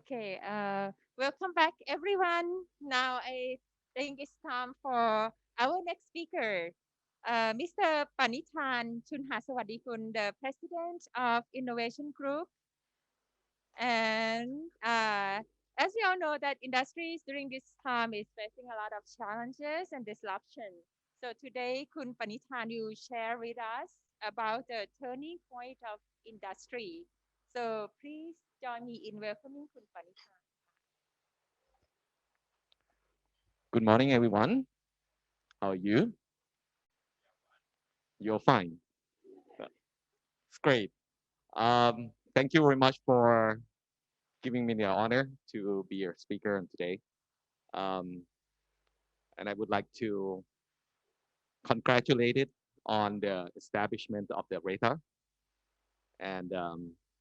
Okay, welcome back, everyone. Now I think it's time for our next speaker, Mr. Panitan Junhasavasdikul, the President of Innovation Group. And as you all know, that industries during this time is facing a lot of challenges and disruption. So today, Kun Panitan will share with us about the turning point of industry. So please join me in welcoming Kun Panitan. Good morning, everyone. How are you? You're fine. It's great. Thank you very much for giving me the honor to be your speaker on today. Um, and I would like to congratulate it on the establishment of the RETA. And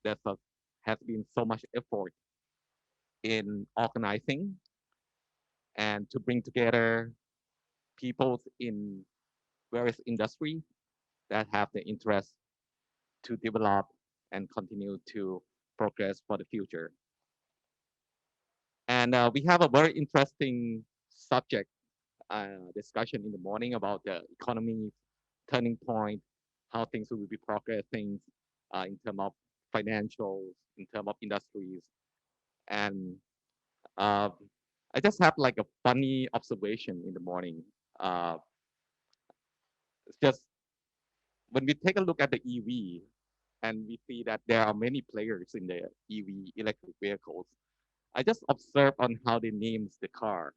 there has been so much effort in organizing and to bring together people in various industries that have the interest to develop and continue to progress for the future. And we have a very interesting subject discussion in the morning about the economy turning point, how things will be progressing in terms of financials, in terms of industries. And uh, I just have like a funny observation in the morning. Uh, it's just when we take a look at the EV and we see that there are many players in the EV electric vehicles. I just observe on how they names the car.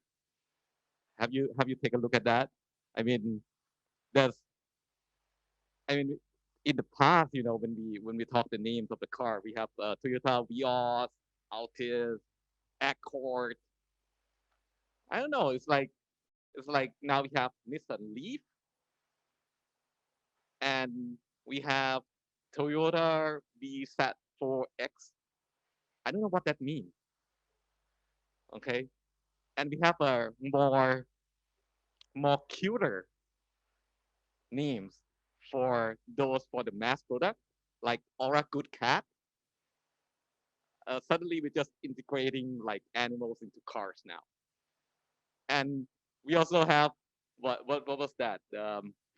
Have you take a look at that? I mean, there's I mean, in the past, when we talk the names of the car, we have Toyota Vios, Altis, Accord. I don't know. It's like now we have Nissan Leaf and we have Toyota BZ4X. I don't know what that means. Okay, and we have a more cuter names for those for the mass product, like Aura Good Cat. Suddenly we're just integrating like animals into cars now. And we also have what was that?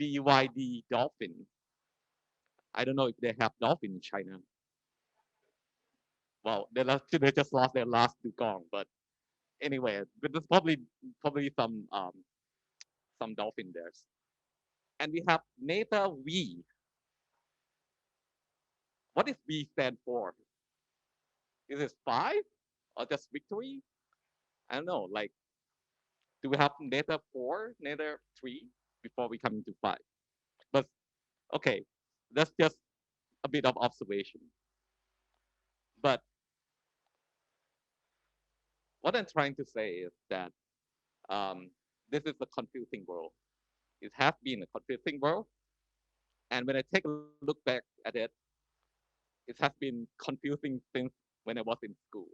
BYD Dolphin. I don't know if they have dolphin in China. Well, they just lost their last dugong, but anyway, but there's probably some dolphin there. And we have Meta V. What does V stand for? Is it five or just victory? I don't know. Like, do we have Neta 4, Neta 3 before we come into 5? But okay, that's just a bit of observation. But what I'm trying to say is that um, this is a confusing world. It has been a confusing world. And when I take a look back at it, it has been confusing since when I was in school.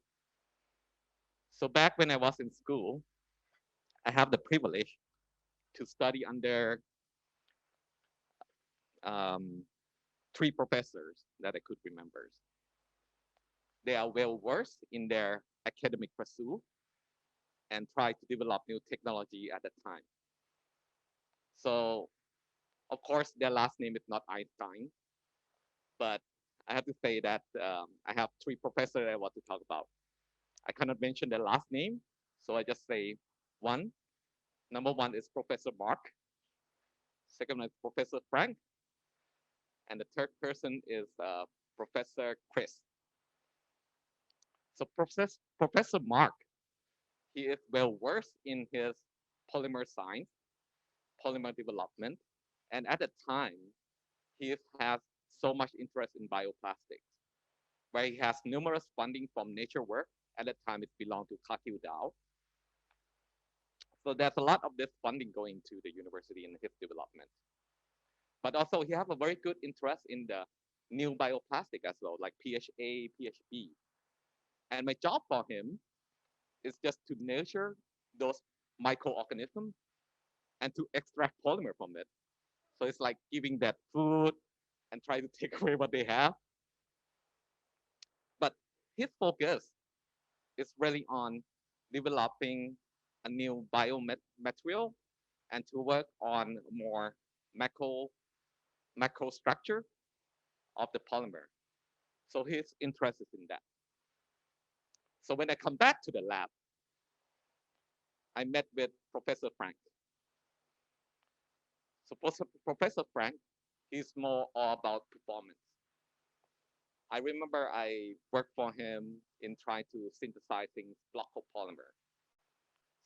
So back when I was in school, I have the privilege to study under um, three professors that I could remember. They are well versed in their academic pursuit and try to develop new technology at that time. So, of course, their last name is not Einstein, but I have to say that I have three professors I want to talk about. I cannot mention their last name, so I just say one. Number one is Professor Mark. Second one is Professor Frank, and the third person is Professor Chris. So Professor Mark, he is well versed in his polymer science, polymer development, and at the time, he has so much interest in bioplastics, where he has numerous funding from nature work. At that time, it belonged to Cargill Dow. So there's a lot of this funding going to the university in his development. But also, he has a very good interest in the new bioplastic as well, like PHA, PHB. And my job for him is just to nurture those microorganisms and to extract polymer from it. So it's like giving that food and try to take away what they have. But his focus is really on developing a new biomaterial and to work on more macro macro structure of the polymer. So he's interested in that. So when I come back to the lab, I met with Professor Frank. So Professor Frank, he's more all about performance. I remember I worked for him in trying to synthesizing block polymer.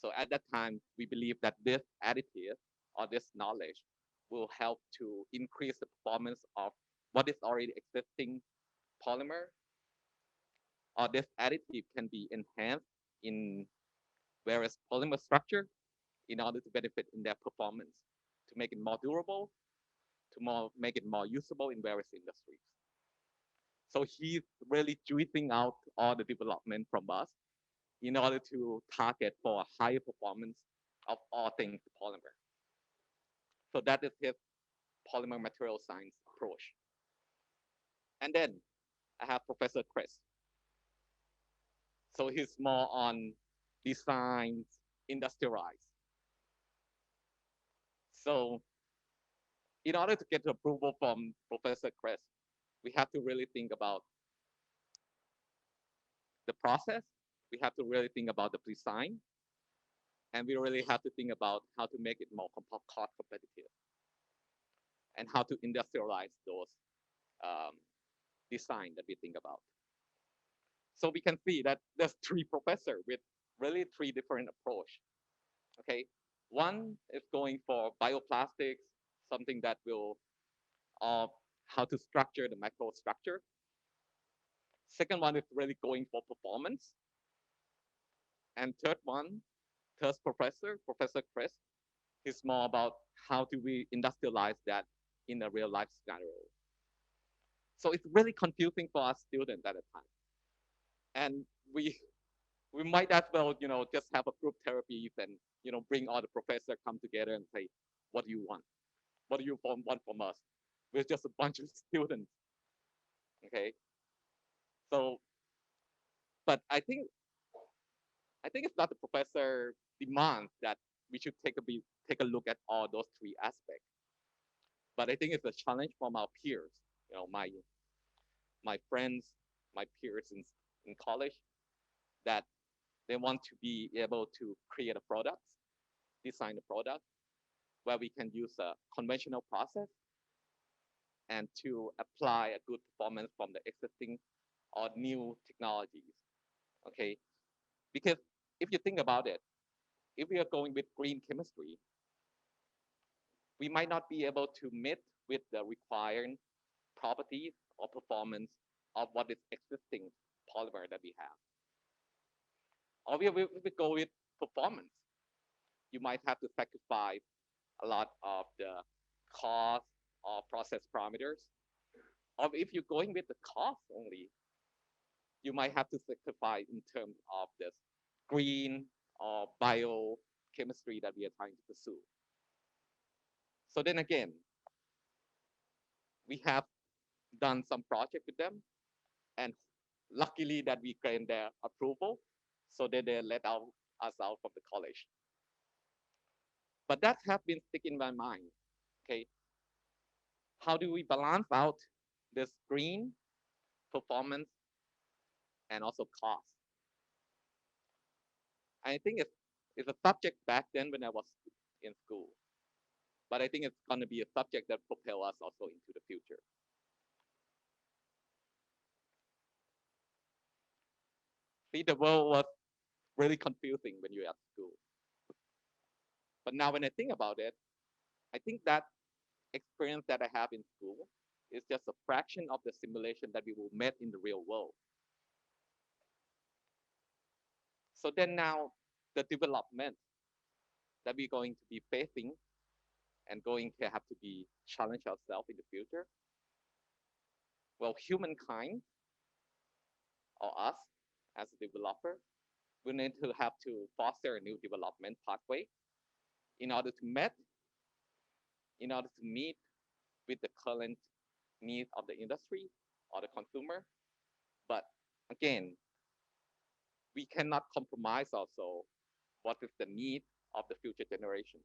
So at that time, we believe that this additive or this knowledge will help to increase the performance of what is already existing polymer, or this additive can be enhanced in various polymer structure in order to benefit in their performance, to make it more durable, to make it more usable in various industries. So he's really juicing out all the development from us in order to target for a higher performance of all things polymer. So that is his polymer material science approach. And then I have Professor Chris. So he's more on designs, industrialize. So in order to get approval from Professor Chris, we have to really think about the process. We have to really think about the design, and we really have to think about how to make it more cost competitive and how to industrialize those um, design that we think about. So we can see that there's three professors with really three different approach. Okay, one is going for bioplastics, something that will how to structure the microstructure. Second one is really going for performance, and third professor, Professor Chris, he's more about how do we industrialize that in a real life scenario. So it's really confusing for us students at the time, and we might as well just have a group therapies and bring all the professors come together and say, what do you want? What do you want from us? We're just a bunch of students, okay? So, but I think it's not the professor demands that we should take a look at all those three aspects. But I think it's a challenge from our peers, my friends, my peers in college, that they want to be able to create a product, design a product where we can use a conventional process and to apply a good performance from the existing or new technologies. Okay, because if you think about it, if we are going with green chemistry, we might not be able to meet with the required properties or performance of what is existing polymer that we have. Or if we go with performance, you might have to sacrifice a lot of the cost or process parameters. Or if you're going with the cost only, you might have to sacrifice in terms of this green or biochemistry that we are trying to pursue. So then again, we have done some project with them, and luckily that we gained their approval, so that they us out from the college. But that has been sticking in my mind. Okay, how do we balance out this green performance and also cost? I think it's a subject back then when I was in school, but I think it's going to be a subject that propel us also into the future. See, the world was really confusing when you were at school, but now when I think about it, I think that experience that I have in school is just a fraction of the simulation that we will meet in the real world. So then now the development that we're going to be facing and going to have to be challenge ourselves in the future. Well, humankind or us as a developer, we need to have to foster a new development pathway in order to meet with the current needs of the industry or the consumer. But again, we cannot compromise also what is the need of the future generation.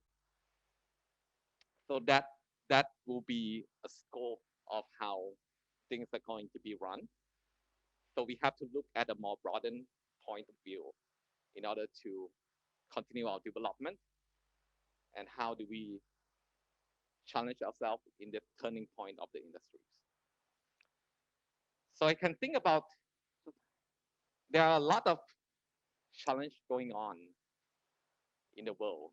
So that will be a scope of how things are going to be run. So we have to look at a more broadened point of view in order to continue our development, and how do we challenge ourselves in the turning point of the industries. So I can think about, there are a lot of challenge going on in the world,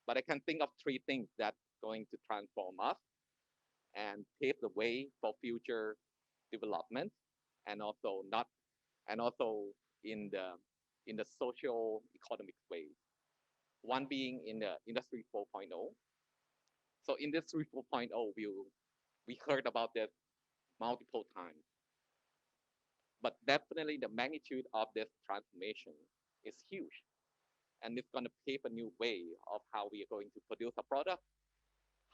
but I can think of three things that going to transform us and pave the way for future development, and also not and also in the social economic way. One being in the industry 4.0. So industry 4.0, we heard about this multiple times, but definitely the magnitude of this transformation is huge, and it's going to pave a new way of how we are going to produce a product,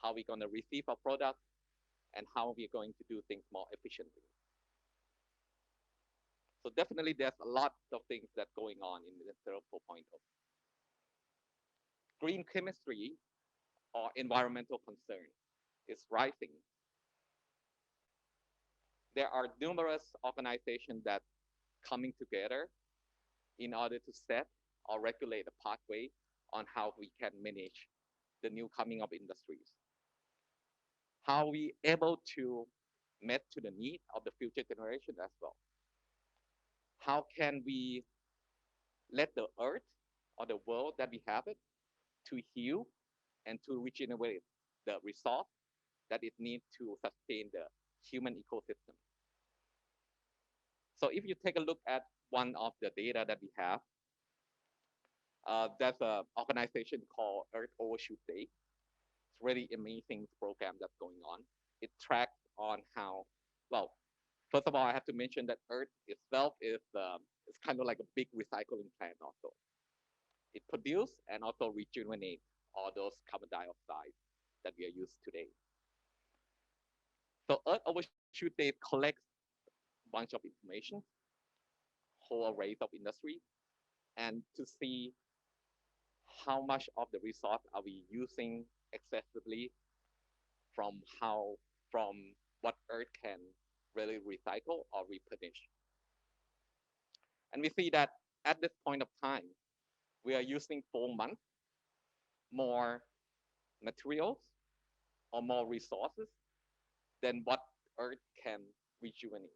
how we're going to receive a product, and how we're going to do things more efficiently. So definitely there's a lot of things that going on in the Industry 4.0. Green chemistry or environmental concern is rising. There are numerous organizations that coming together in order to set or regulate a pathway on how we can manage the new coming of industries. How we able to meet to the need of the future generation as well. How can we let the earth or the world that we have it to heal and to regenerate the resource that it needs to sustain the human ecosystem. So if you take a look at one of the data that we have, there's an organization called Earth Overshoot Day. It's really amazing program that's going on. It tracks on how, well, first of all, I have to mention that Earth itself is it's kind of like a big recycling plant also. It produces and also rejuvenates all those carbon dioxide that we are used today. So Earth Overshoot Day collects a bunch of information, whole array of industry, and to see how much of the resource are we using excessively from how from what Earth can really recycle or replenish. And we see that at this point of time, we are using 4 months more materials or more resources than what Earth can rejuvenate.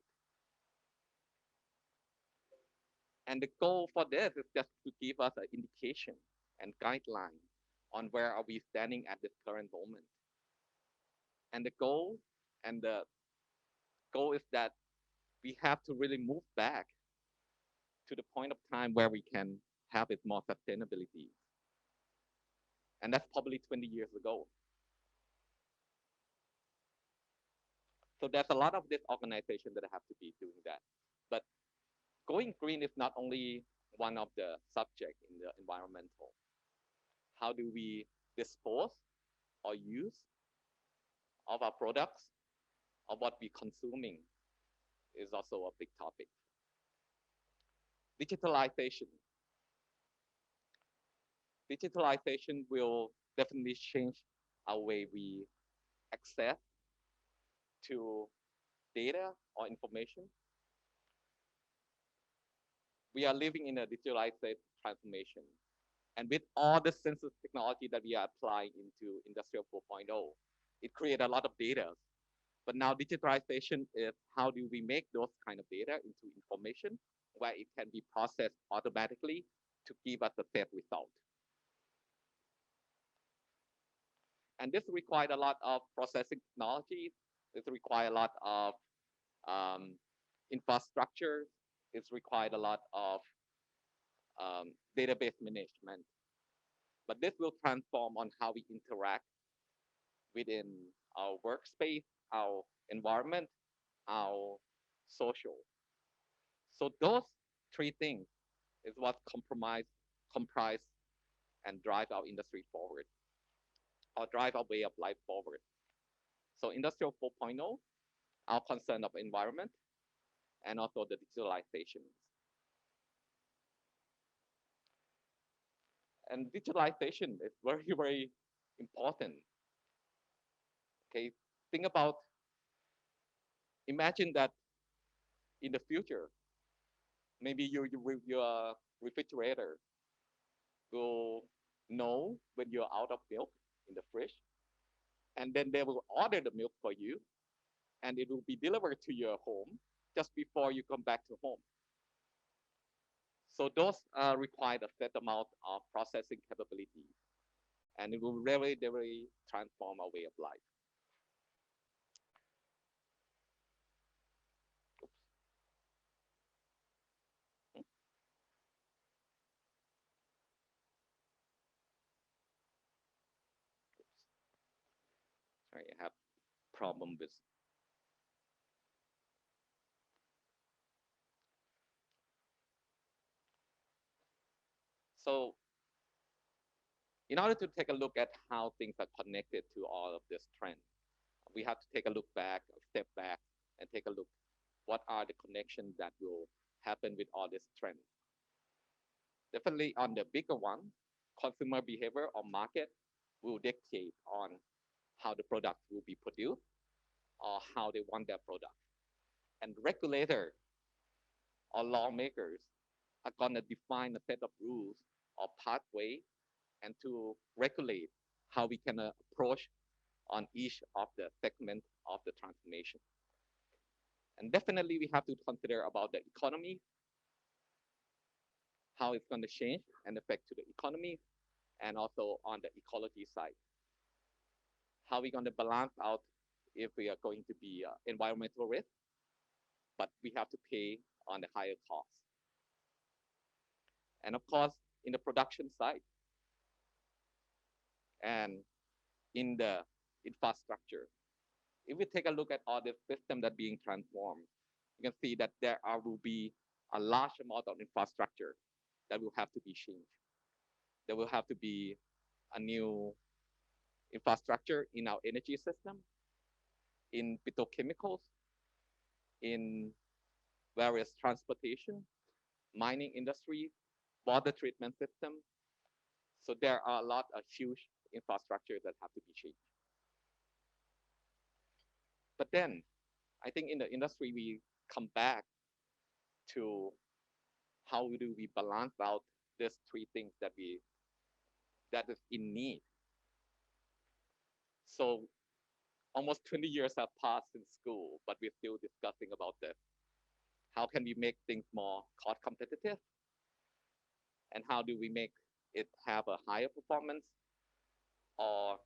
And the goal for this is just to give us an indication and guideline on where are we standing at this current moment. And the goal is that we have to really move back to the point of time where we can have it more sustainability. And that's probably 20 years ago. So there's a lot of this organization that have to be doing that. But going green is not only one of the subject in the environmental. How do we dispose or use of our products, of what we're consuming, is also a big topic. Digitalization. Digitalization will definitely change our way we access to data or information. We are living in a digitalized transformation. And with all the sensor technology that we are applying into Industrial 4.0, it creates a lot of data. But now digitalization is how do we make those kind of data into information where it can be processed automatically to give us a safe result. And this requires a lot of processing technology. This requires a lot of infrastructure. It's required a lot of database management. But this will transform on how we interact within our workspace, our environment, our social. So those three things is what comprise and drive our industry forward, or drive our way of life forward. So Industrial 4.0, our concern of environment, and also the digitalization. And digitalization is very, very important. Okay, think about, imagine that in the future, maybe your refrigerator will know when you're out of milk in the fridge, and then they will order the milk for you, and it will be delivered to your home just before you come back to home. So those require a set amount of processing capability, and it will really, really transform our way of life. Oops, sorry, I have problem with. So in order to take a look at how things are connected to all of this trend, we have to take a look back, a step back, and take a look what are the connections that will happen with all this trend. Definitely on the bigger one, consumer behavior or market will dictate on how the product will be produced or how they want their product. And regulator or lawmakers are going to define a set of rules or pathway and to regulate how we can approach on each of the segments of the transformation. And definitely we have to consider about the economy, how it's going to change and affect to the economy, and also on the ecology side. How we going to balance out if we are going to be environmental risk, but we have to pay on the higher cost. And of course, in the production side and in the infrastructure, if we take a look at all the systems that are being transformed, you can see that will be a large amount of infrastructure that will have to be changed. There will have to be a new infrastructure in our energy system, in petrochemicals, in various transportation, mining industry, water treatment system. So there are a lot of huge infrastructure that have to be changed. But then I think in the industry, we come back to how do we balance out these three things that is in need. So almost 20 years have passed in school, but we're still discussing about this. How can we make things more cost competitive? And how do we make it have a higher performance or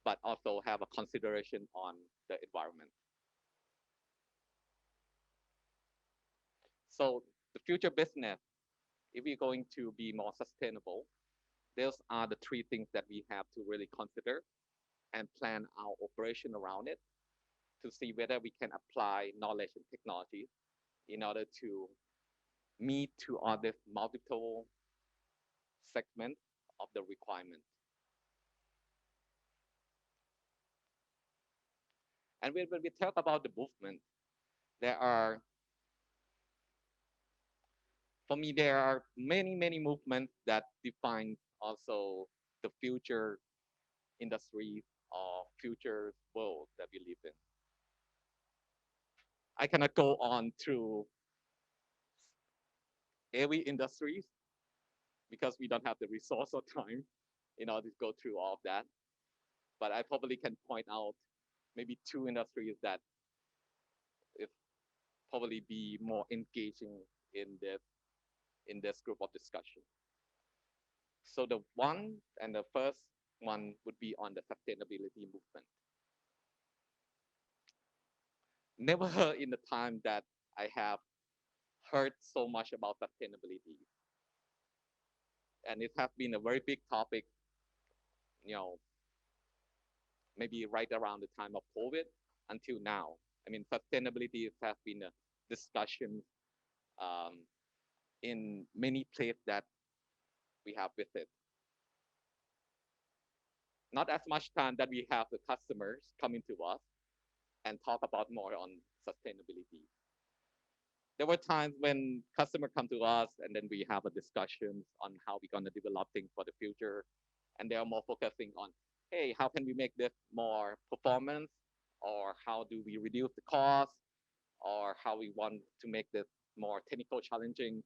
but also have a consideration on the environment? So the future business, if we're going to be more sustainable, those are the three things that we have to really consider and plan our operation around it to see whether we can apply knowledge and technology in order to meet to all this multiple segments of the requirement. And when we talk about the movement, there are, for me, there are many, many movements that define also the future industry or future world that we live in. I cannot go on through every industry because we don't have the resource or time in order to go through all of that. But I probably can point out maybe two industries that is probably be more engaging in this group of discussion. So the one and the first one would be on the sustainability movement. Never in the time that I have heard so much about sustainability, and it has been a very big topic. You know, maybe right around the time of COVID until now. I mean, sustainability has been a discussion um, in many places that we have visited. Not as much time that we have the customers coming to us and talk about more on sustainability. There were times when customer come to us and then we have a discussion on how we're going to develop things for the future. And they are more focusing on, hey, how can we make this more performance, or how do we reduce the cost, or how we want to make this more technical challenging.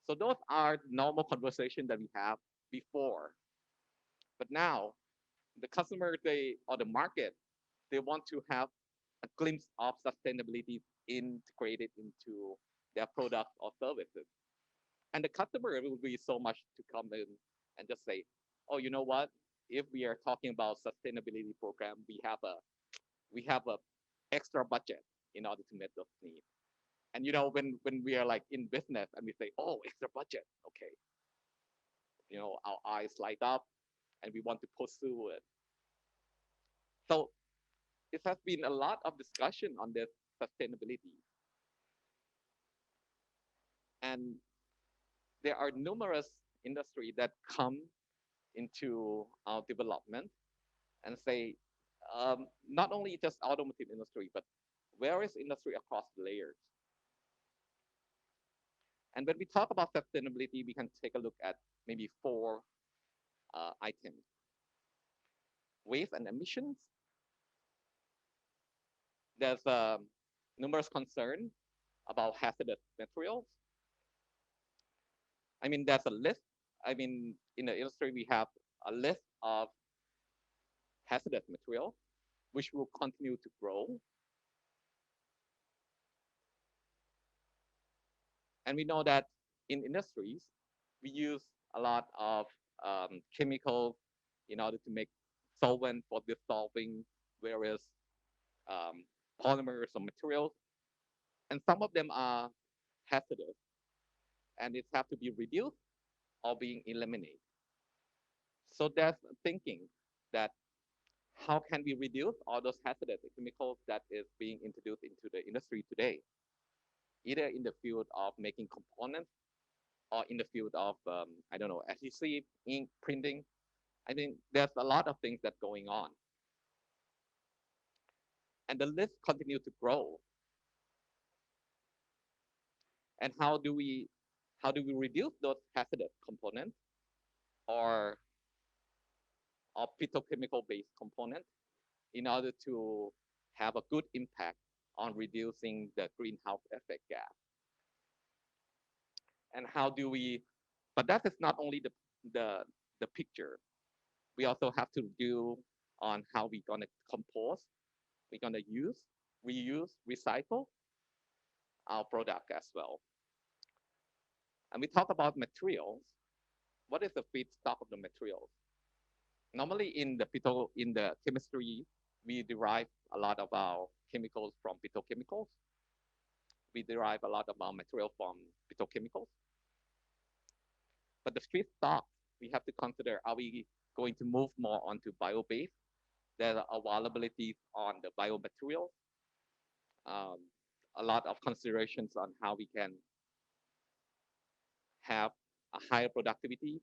So those are normal conversations that we have before. But now the customer, they, or the market, they want to have a glimpse of sustainability integrated into their products or services. And the customer will be so much to come in and just say, oh, you know what? If we are talking about sustainability program, we have a extra budget in order to meet those needs. And when we are like in business and we say, oh, extra budget, okay, our eyes light up and we want to pursue it. So it has been a lot of discussion on this sustainability, and there are numerous industries that come into our development and say, not only just automotive industry, but various industry across the layers. And when we talk about sustainability, we can take a look at maybe four items: waste and emissions. There's numerous concern about hazardous materials. I mean, there's a list. I mean, in the industry, we have a list of hazardous material, which will continue to grow. And we know that in industries, we use a lot of chemicals in order to make solvent for dissolving various um, polymers or materials. And some of them are hazardous and it have to be reduced or being eliminated. So there's thinking that how can we reduce all those hazardous chemicals that is being introduced into the industry today, either in the field of making components or in the field of I don't know, adhesive, ink, printing. I think there's a lot of things that going on, and the list continue to grow. And how do we reduce those hazardous components or petrochemical based components in order to have a good impact on reducing the greenhouse effect gas? And how do we? But that is not only the the picture. We also have to do on how we're gonna compose, we're gonna use, reuse, recycle our product as well. And we talk about materials. What is the feedstock of the materials? Normally in the chemistry, we derive a lot of our chemicals from petrochemicals. We derive a lot of our material from petrochemicals. But the feedstock, we have to consider: are we going to move more onto bio-based? There are availabilities on the biomaterials. Um, a lot of considerations on how we can have a higher productivity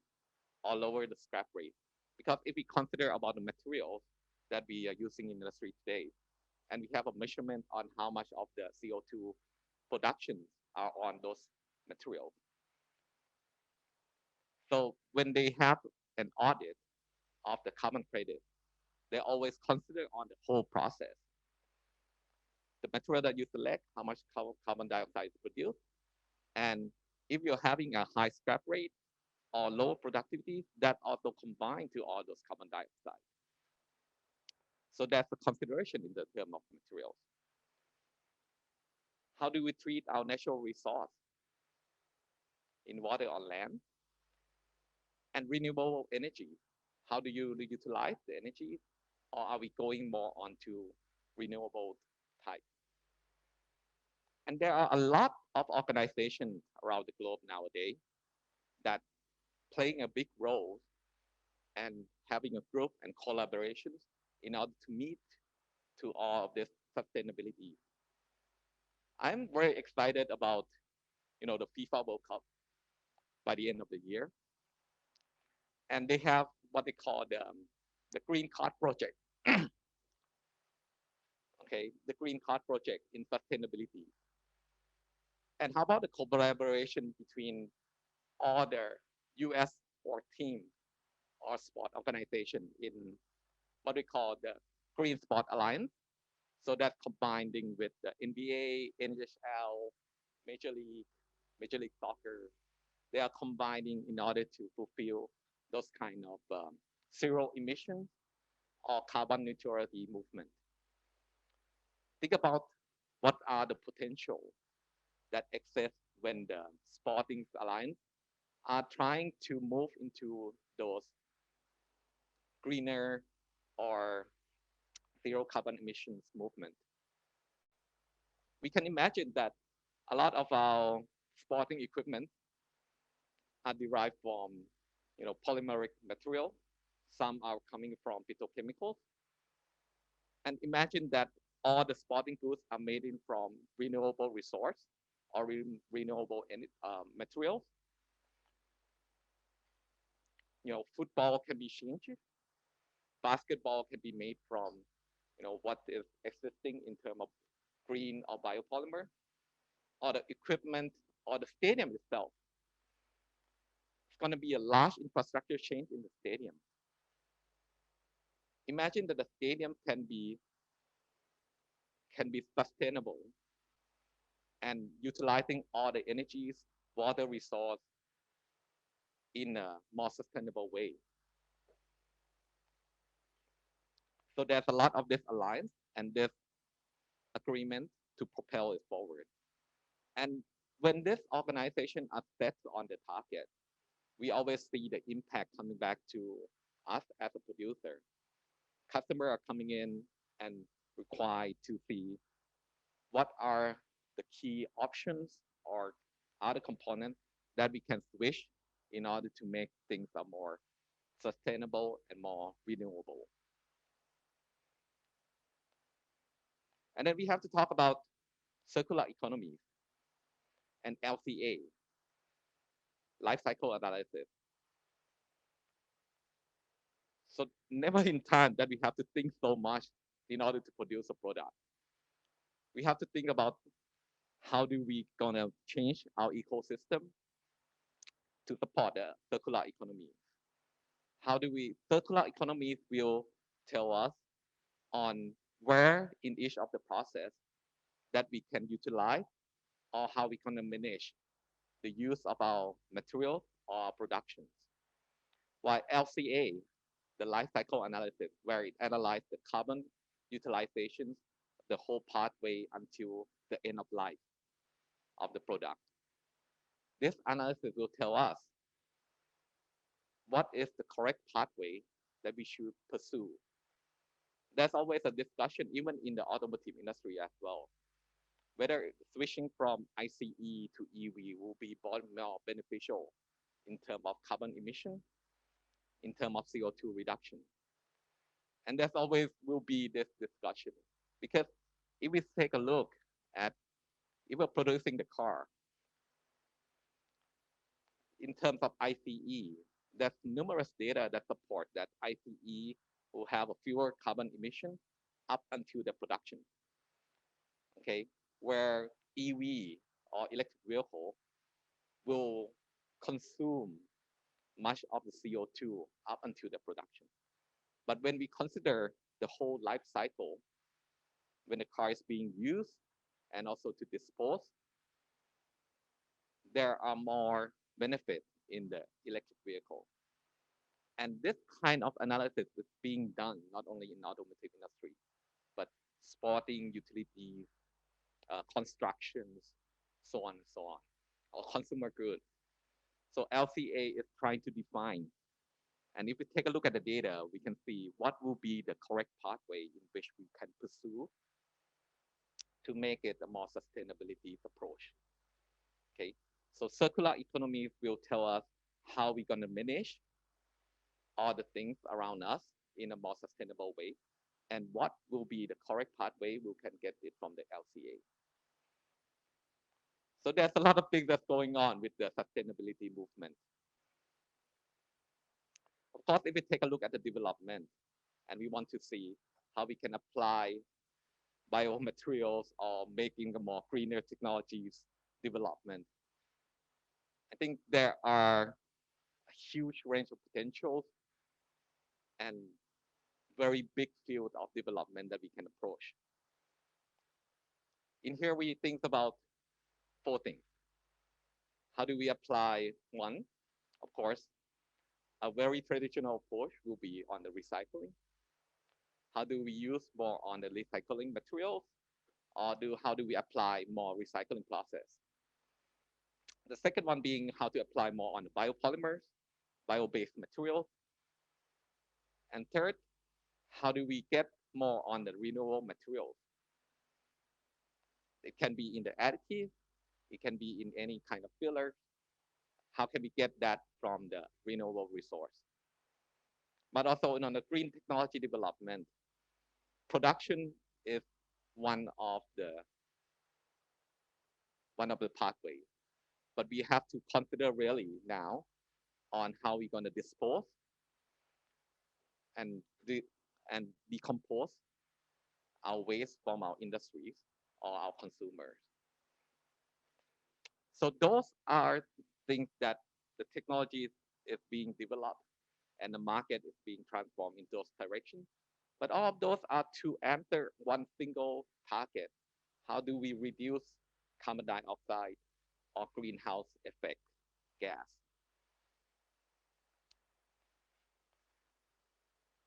or lower the scrap rate. Because if we consider about the materials that we are using in the industry today, and we have a measurement on how much of the CO2 productions are on those materials. So when they have an audit of the carbon credit, they always consider on the whole process. The material that you select, how much carbon dioxide is produced, and if you're having a high scrap rate or low productivity, that also combine to all those carbon dioxide. So that's a consideration in the term of materials. How do we treat our natural resource in water or land? And renewable energy. How do you utilize the energy, or are we going more onto renewable type? And there are a lot of organizations around the globe nowadays that playing a big role and having a group and collaborations in order to meet to all of this sustainability. I'm very excited about the FIFA World Cup by the end of the year, and they have what they call the Green Card Project. Okay, the Green Card Project in sustainability. And how about the collaboration between all the US sport team or sport organization in what we call the Green Sport Alliance? So that's combining with the NBA, NHL, Major League, Major League Soccer. They are combining in order to fulfill those kind of zero emission or carbon neutrality movement. Think about what are the potential that exist when the sporting alliance are trying to move into those greener or zero carbon emissions movement. We can imagine that a lot of our sporting equipment are derived from polymeric material. Some are coming from petrochemicals. And imagine that all the sporting goods are made in from renewable resource or renewable materials. Football can be changed. Basketball can be made from what is existing in terms of green or biopolymer, or the equipment or the stadium itself. It's going to be a large infrastructure change in the stadium. Imagine that the stadium can be sustainable and utilizing all the energies, water resource in a more sustainable way. So there's a lot of this alliance and this agreement to propel it forward. And when this organization are set on the target, we always see the impact coming back to us as a producer. Customers are coming in and required to see what are the key options or other components that we can switch in order to make things are more sustainable and more renewable. And then we have to talk about circular economy and LCA, life cycle analysis. So never in time that we have to think so much in order to produce a product. We have to think about how do we gonna change our ecosystem to support the circular economy. How do we circular economy will tell us on where in each of the process that we can utilize or how we can manage the use of our materials or our productions. While LCA, the life cycle analysis, where it analyzes the carbon utilization, the whole pathway until the end of life of the product. This analysis will tell us what is the correct pathway that we should pursue. There's always a discussion, even in the automotive industry as well, whether switching from ICE to EV will be more beneficial in terms of carbon emission, in terms of CO2 reduction. And there's always will be this discussion because if we take a look at if we're producing the car in terms of ICE, there's numerous data that support that ICE will have a fewer carbon emission up until the production. Okay, where EV or electric vehicle will consume much of the CO2 up until the production. But when we consider the whole life cycle, when the car is being used and also to dispose, there are more benefits in the electric vehicle. And this kind of analysis is being done not only in automotive industry, but sporting, utilities, constructions, so on and so on, or consumer goods. So LCA is trying to define. And if we take a look at the data, we can see what will be the correct pathway in which we can pursue to make it a more sustainability approach. Okay, so circular economy will tell us how we're going to manage all the things around us in a more sustainable way, and what will be the correct pathway we can get it from the LCA. So there's a lot of things that's going on with the sustainability movement. Of course, if we take a look at the development and we want to see how we can apply biomaterials or making more greener technologies development. I think there are a huge range of potentials and very big field of development that we can approach. In here, we think about four things. How do we apply one? Of course, a very traditional approach will be on the recycling. How do we use more on the recycling materials, or how do we apply more recycling process? The second one being how to apply more on the biopolymers, bio-based materials. And third, how do we get more on the renewable materials? It can be in the additive, it can be in any kind of filler. How can we get that from the renewable resource? But also on the green technology development, production is one of the one of the pathways. But we have to consider really now on how we're going to dispose and and decompose our waste from our industries or our consumers. So those are things that the technology is being developed and the market is being transformed in those directions. But all of those are to answer one single target. How do we reduce carbon dioxide or greenhouse effect gas?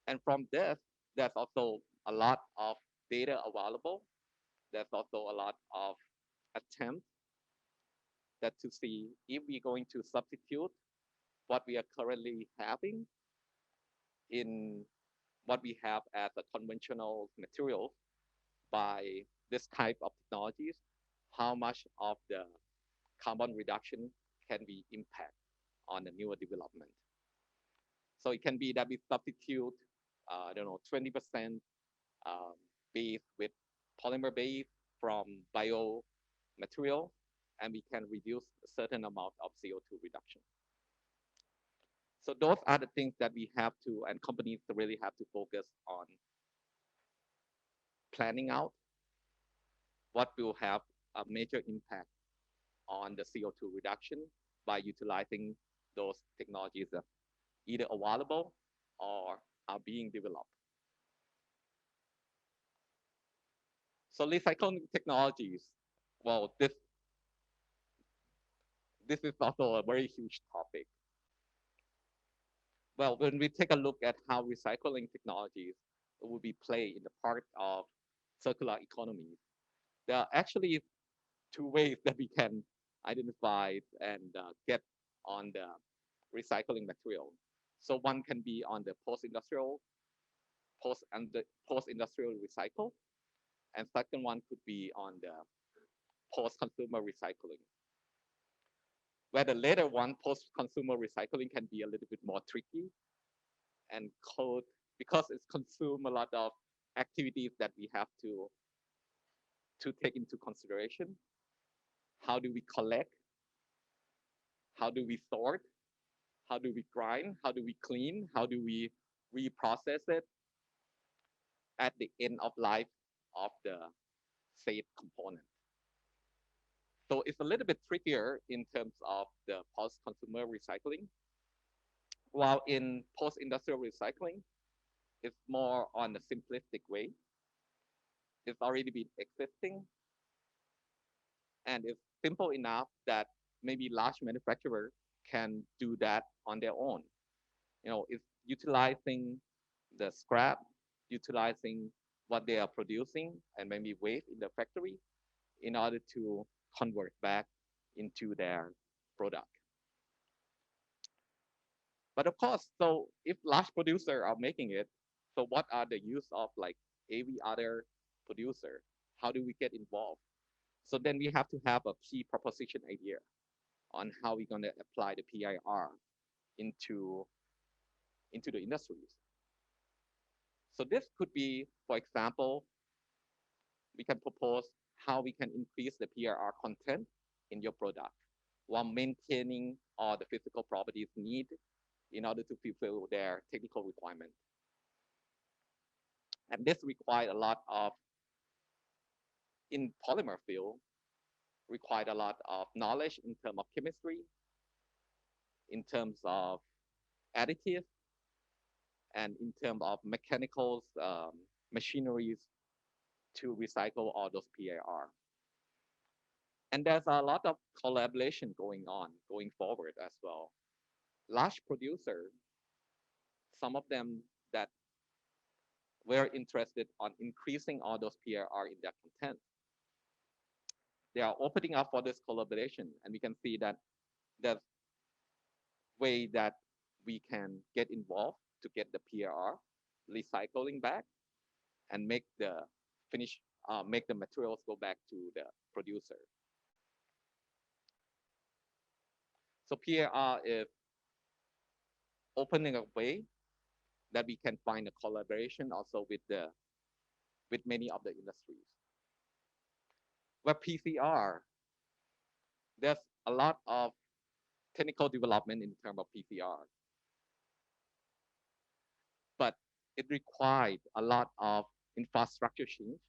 And from this, there's also a lot of data available. There's also a lot of attempts that to see if we're going to substitute what we are currently having in what we have as a conventional material by this type of technologies, how much of the carbon reduction can we impact on the newer development. So it can be that we substitute, I don't know, 20% base with polymer base from bio material, and we can reduce a certain amount of CO2 reduction. So those are the things that we have to, and companies really have to focus on planning out what will have a major impact on the CO2 reduction by utilizing those technologies that either available or are being developed. So recycling technologies, well, this is also a very huge topic. Well, when we take a look at how recycling technologies will be played in the part of circular economy, there are actually two ways that we can identify and get on the recycling material. So one can be on the post-industrial recycle, and second one could be on the post-consumer recycling. Where the later one, post-consumer recycling, can be a little bit more tricky and code because it's consume a lot of activities that we have to take into consideration. How do we collect? How do we sort? How do we grind? How do we clean? How do we reprocess it at the end of life of the safe component? So it's a little bit trickier in terms of the post-consumer recycling. While in post-industrial recycling, it's more on the simplistic way. It's already been existing, and it's simple enough that maybe large manufacturer can do that on their own. It's utilizing the scrap, utilizing what they are producing and maybe waste in the factory in order to convert back into their product. But of course, so if large producers are making it, so what are the use of like every other producer? How do we get involved? So then we have to have a key proposition idea on how we're going to apply the PIR into the industries. So this could be, for example, we can propose how we can increase the PIR content in your product while maintaining all the physical properties needed in order to fulfill their technical requirement. And this requires a lot of, in polymer field, required a lot of knowledge in terms of chemistry, in terms of additive, and in terms of mechanical machineries to recycle all those PAR. And there's a lot of collaboration going on going forward as well. Large producer, some of them that were interested on increasing all those PAR in their content, they are opening up for this collaboration, and we can see that there's way that we can get involved to get the PAR recycling back and make the finish make the materials go back to the producer. So PAR is opening a way that we can find a collaboration also with many of the industries. Where PCR, there's a lot of technical development in terms of PCR, but it required a lot of infrastructure change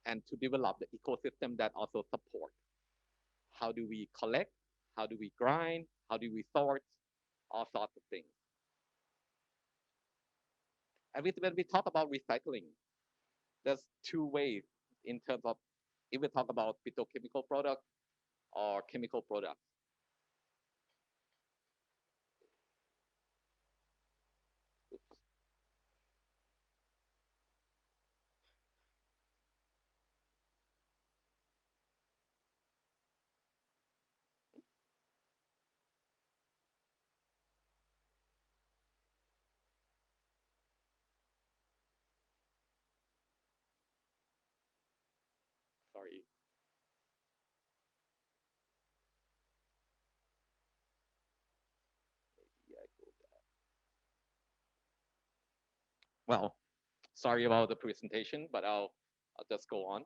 and to develop the ecosystem that also support. How do we collect? How do we grind? How do we sort? All sorts of things. And when we talk about recycling, there's two ways in terms of if we talk about petrochemical products or chemical products. Oops, sorry. Yeah, well, sorry about the presentation, but I'll just go on.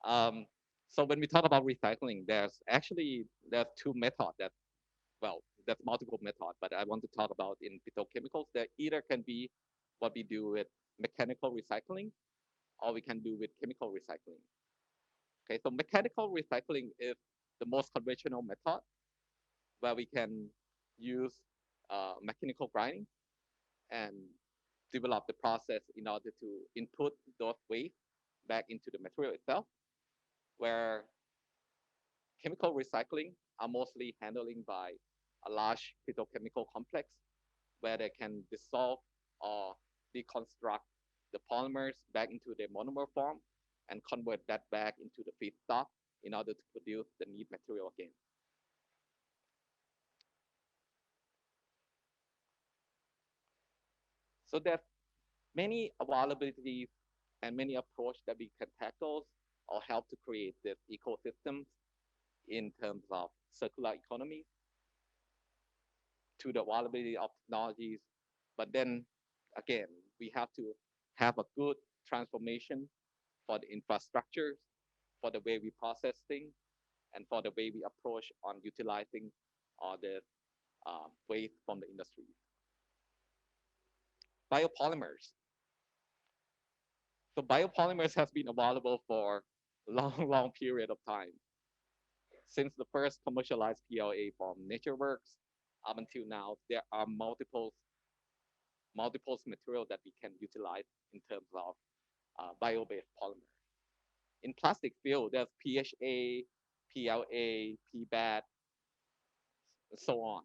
Um, so when we talk about recycling, there's two methods that well, there's multiple methods, but I want to talk about in petrochemicals. There either can be what we do with mechanical recycling, or we can do with chemical recycling. Okay, so mechanical recycling is the most conventional method where we can use mechanical grinding and develop the process in order to input those waste back into the material itself, where chemical recycling are mostly handling by a large petrochemical complex where they can dissolve or deconstruct the polymers back into their monomer form and convert that back into the feedstock in order to produce the neat material again. So there's many availabilities and many approaches that we can tackle or help to create this ecosystem in terms of circular economy to the availability of technologies. But then again, we have to have a good transformation for the infrastructure, for the way we process things, and for the way we approach on utilizing all the waste from the industry. Biopolymers. So biopolymers has been available for a long, long period of time. Since the first commercialized PLA from NatureWorks up until now, there are multiple material that we can utilize in terms of bio-based polymer. In plastic field, there's PHA, PLA, PBAT, and so on.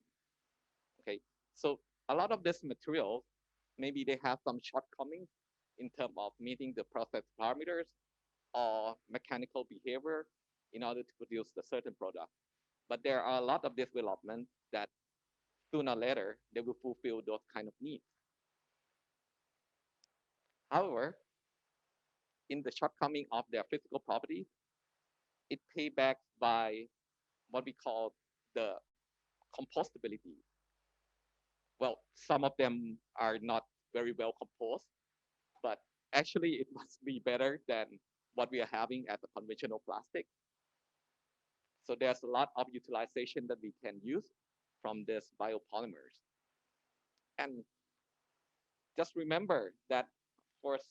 Okay, so a lot of this material, maybe they have some shortcomings in terms of meeting the process parameters or mechanical behavior in order to produce the certain product. But there are a lot of development that sooner or later they will fulfill those kind of needs. However, in the shortcoming of their physical properties, it pay back by what we call the compostability. Well, some of them are not very well composed, but actually it must be better than what we are having as a conventional plastic. So there's a lot of utilization that we can use from this biopolymers. And just remember that, of course,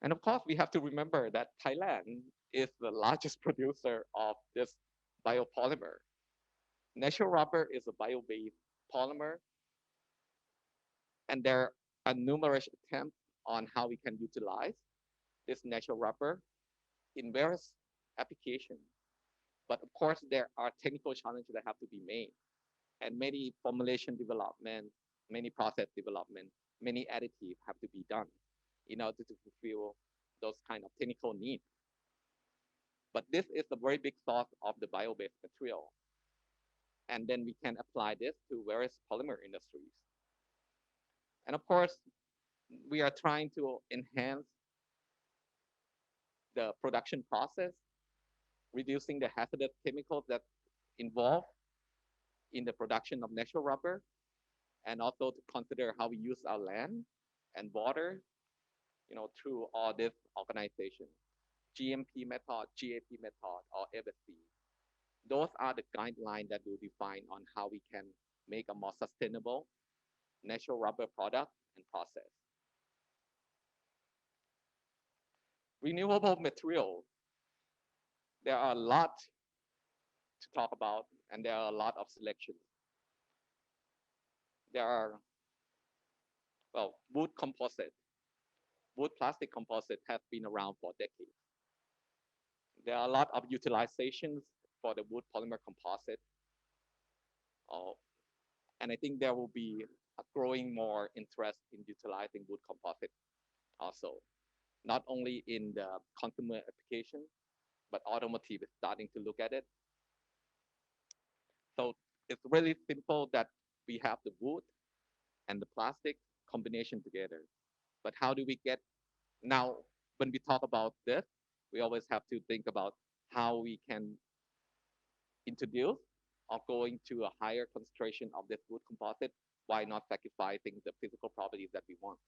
And of course, we have to remember that Thailand is the largest producer of this biopolymer. Natural rubber is a bio-based polymer, and there are numerous attempts on how we can utilize this natural rubber in various applications. But of course, there are technical challenges that have to be made, and many formulation development, many process development, many additives have to be done in order to fulfill those kind of technical needs. But this is a very big source of the bio-based material, and then we can apply this to various polymer industries. And of course, we are trying to enhance the production process, reducing the hazardous chemicals that involved in the production of natural rubber, and also to consider how we use our land and water, through all this organization, GMP method, GAP method, or FSC. Those are the guidelines that will define on how we can make a more sustainable natural rubber product and process. Renewable material, there are a lot to talk about, and there are a lot of selections. There are, well, wood composite. Wood plastic composite has been around for decades. There are a lot of utilizations for the wood polymer composite, uh, and I think there will be a growing more interest in utilizing wood composite also, not only in the consumer application, but automotive is starting to look at it. So it's really simple that we have the wood and the plastic combination together. But how do we get now? When we talk about this, we always have to think about how we can introduce or going to a higher concentration of this wood composite while not sacrificing the physical properties that we want.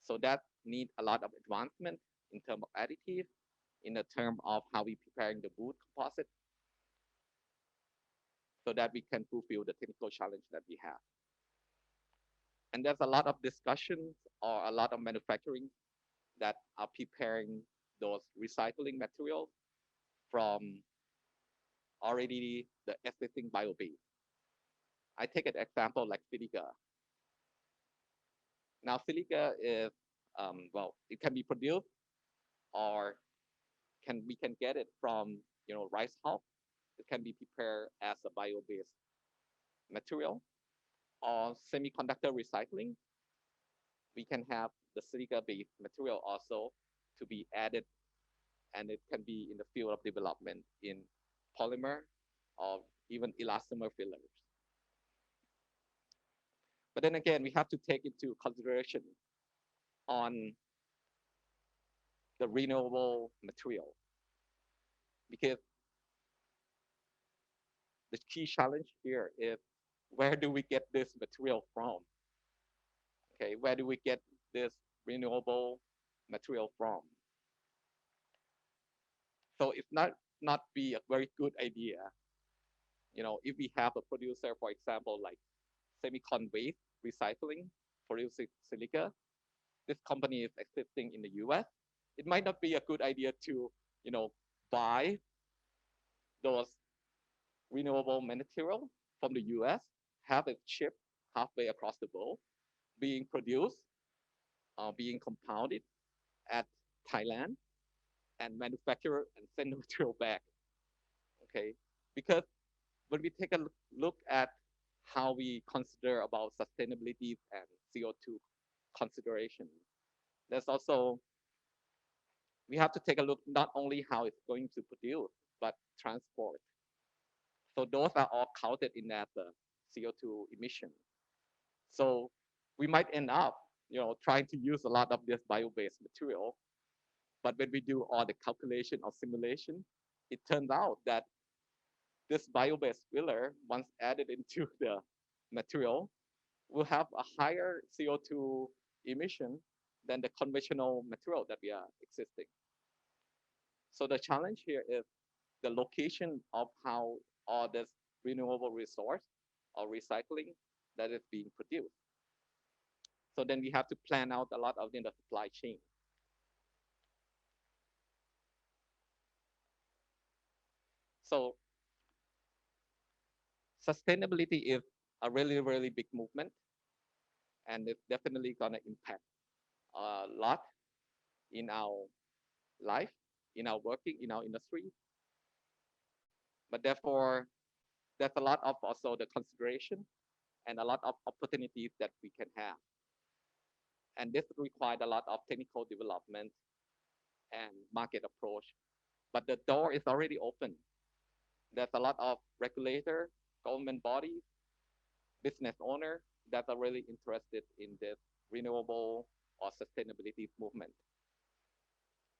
So that need a lot of advancement in terms of additive, in the term of how we preparing the wood composite, so that we can fulfill the technical challenge that we have. And there's a lot of discussions or a lot of manufacturing that are preparing those recycling materials from already the existing bio base. I take an example like silica. Now, silica is, well, it can be produced or we can get it from, rice husk. It can be prepared as a bio-based material, or semiconductor recycling. We can have the silica-based material also to be added, and it can be in the field of development in polymer or even elastomer fillers. But then again, we have to take into consideration on the renewable material, because the key challenge here is, where do we get this material from? Okay, where do we get this renewable material from? So it's not be a very good idea, if we have a producer, for example, like semicon waste recycling, producing silica. This company is existing in the US. It might not be a good idea to, buy those renewable material from the US, have it shipped halfway across the world, being produced, being compounded at Thailand, and manufacture and send the material back. Okay, because when we take a look at how we consider about sustainability and CO2 consideration, there's also, we have to take a look not only how it's going to produce, but transport. So those are all counted in as a CO2 emission. So we might end up, trying to use a lot of this bio-based material, but when we do all the calculation or simulation, it turns out that this bio-based filler, once added into the material, will have a higher CO2 emission than the conventional material that we are existing. So the challenge here is the location of how all this renewable resource or recycling that is being produced. So then we have to plan out a lot of in the supply chain. So sustainability is a really, really big movement, and it's definitely going to impact a lot in our life, in our working, in our industry. But therefore, there's a lot of also the consideration and a lot of opportunities that we can have. And this required a lot of technical development and market approach. But the door is already open. There's a lot of regulator, government bodies, business owner that are really interested in this renewable or sustainability movement.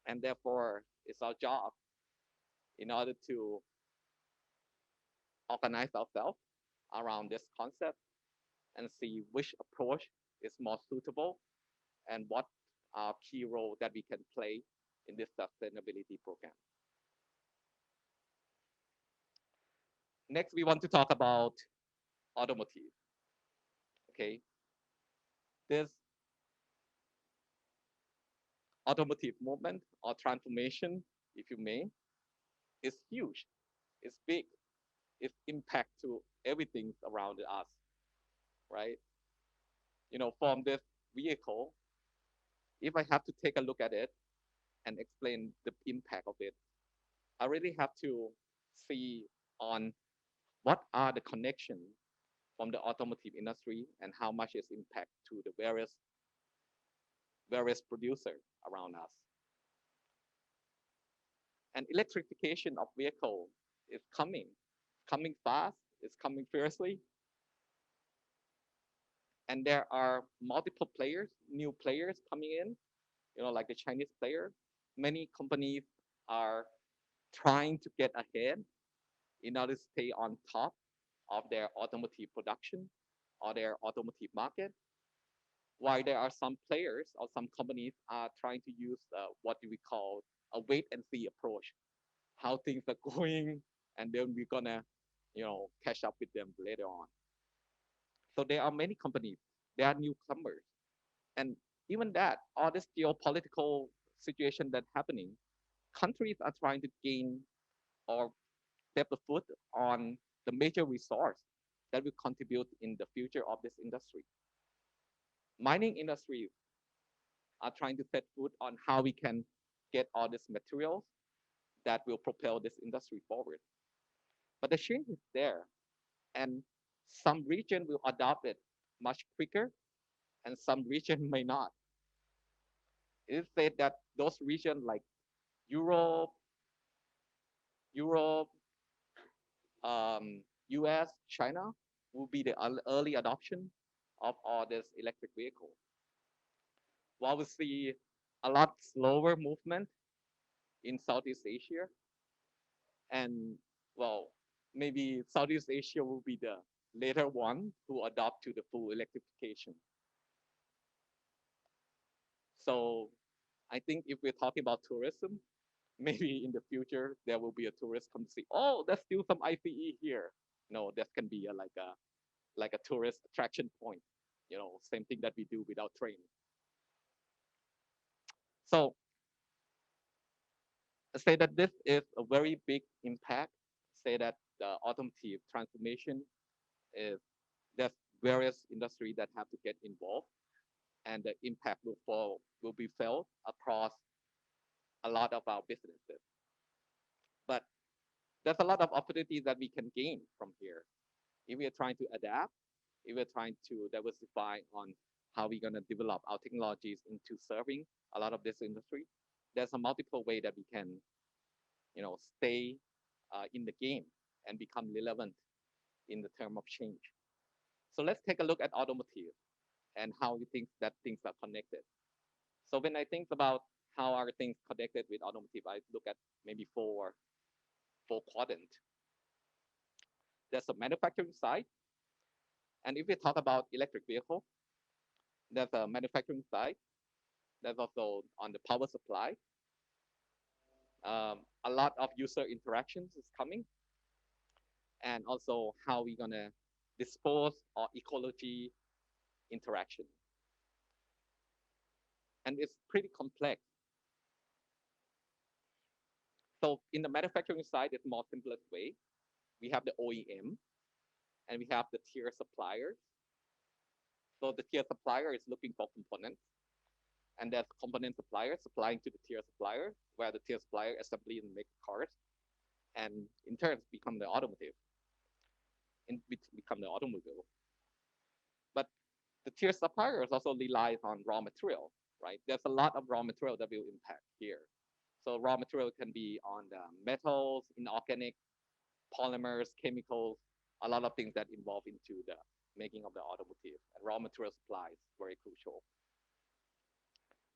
And therefore, it's our job in order to organize ourselves around this concept and see which approach is more suitable and what are key role that we can play in this sustainability program. Next, we want to talk about automotive. Okay, this automotive movement or transformation, if you may, is huge. It's big. It's impact to everything around us, right? From this vehicle, if I have to take a look at it and explain the impact of it, I really have to see on what are the connections from the automotive industry and how much is impact to the various producers around us. And electrification of vehicle is coming fast, it's coming fiercely, and there are multiple players, new players coming in, like the Chinese player. Many companies are trying to get ahead in order to stay on top of their automotive production or their automotive market, while there are some players or some companies are trying to use what we call a wait and see approach, how things are going, and then we're gonna, catch up with them later on. So there are many companies, there are newcomers, and even that, all this geopolitical situation that's happening, countries are trying to gain or step the foot on the major resource that will contribute in the future of this industry. Mining industries are trying to set foot on how we can get all these materials that will propel this industry forward. But the change is there, and some region will adopt it much quicker, and some region may not. It is said that those regions like Europe, Europe, US, China will be the early adoption of all this electric vehicle. While we see a lot slower movement in Southeast Asia, and well, maybe Southeast Asia will be the later one to adopt to the full electrification. So I think if we're talking about tourism, maybe in the future there will be a tourist come to see, oh, there's still some ICE here. No, that can be like a tourist attraction point. Same thing that we do with our train. So say that this is a very big impact. Say that the automotive transformation is there's various industry that have to get involved, and the impact will be felt across a lot of our businesses. But there's a lot of opportunities that we can gain from here if we are trying to adapt, if we're trying to diversify on how we're going to develop our technologies into serving a lot of this industry. There's a multiple way that we can, stay in the game and become relevant in the term of change. So let's take a look at automotive and how we think that things are connected. So when I think about how are things connected with automotive, I look at maybe four quadrant. There's a manufacturing side, and if we talk about electric vehicle, there's a manufacturing side. There's also on the power supply. A lot of user interactions is coming, and also how we're gonna dispose or ecology interaction. And it's pretty complex. So in the manufacturing side, it's more simplest way. We have the OEM and we have the tier suppliers. So the tier supplier is looking for components, and there's component supplier supplying to the tier supplier, where the tier supplier assembly and make cars, and in turn become the automotive, and become the automobile. But the tier suppliers also rely on raw material, right? There's a lot of raw material that will impact here. So raw material can be on the metals, inorganic, polymers, chemicals, a lot of things that involve into the making of the automotive, and raw material supply is very crucial.